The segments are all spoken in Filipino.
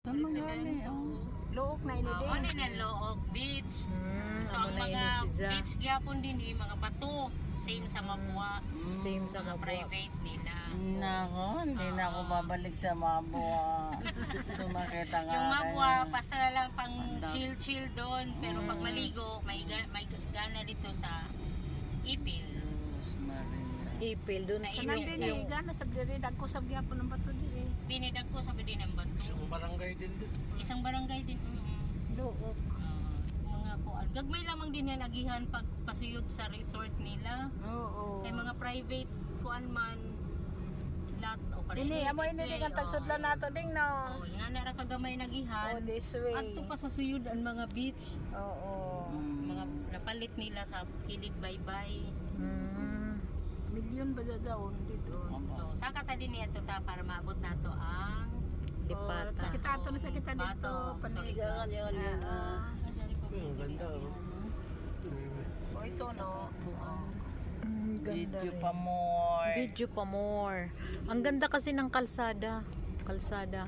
Tan mangyari. Look na ini din. Ano na Look Beach. So amo ang na mga ini si Ja. beach gyapon din mga bato. Same sa Mabua. Same sa Mga Mabua. private nila. Nako, hindi na ako babalik sa Mabua. Sumakit ang Yung akin. Mabua, basta na lang pang chill-chill doon. Pero pag maligo, may gana dito sa Ipil. Sus Maria. Ipil dun Sa sa Sanan din yung gana sa diri dagko sa gyapon ng bato diri. Binidag ko sa din ng bato. Isang barangay din dito. Isang barangay din. Look. Mga kuan. Gagmay lamang din yan agihan pag pasuyod sa resort nila. Oo. Kay mga private kuan man lot o Dini amo ini din ang tagsudlan nato ding no. Oh, nga na ra kagamay nagihan. Oh, this way. Adto pa sa suyod ang mga beach. Oo. Mga napalit nila sa kilid baybay. Milyon ba daw dito? So saka ta din niya ta para maabot nato ang Lipata. Kita ato na sa kita dito. Bato. Panigan yun. Ang ganda oh. Oh, ito no. Ganda Video rin. pa more. Video pa more. Ang ganda kasi ng kalsada. Kalsada.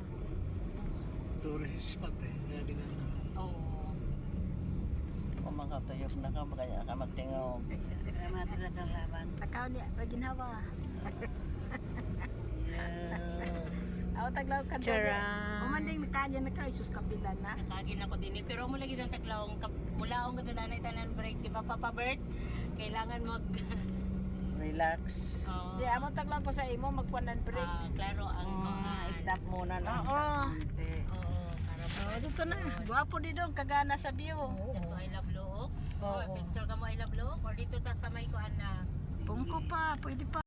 Tourist spot eh. Kaya ginagawa. Oo. Kung makatuyok na ka, kaya ka magtingaw. Takaw niya, paginawa. Yes. Aw taglaw ka Charan. Umanding nakagyan na kay sus kapila na. Nakagin ako din pero mo lagi sa taglawong mulaong ka na tanan break di ba Papa Bert? Kailangan mag Relax. Di amo taglaw ko sa imo magkuanan break. klaro ang Stop muna na. Oo. Oo, para Oh, dito na. Guwapo dito kagana sa view. ito I love Look. Oh, picture ka mo I love Look or dito ta sa may kuan na Pungko pa, pwede pa.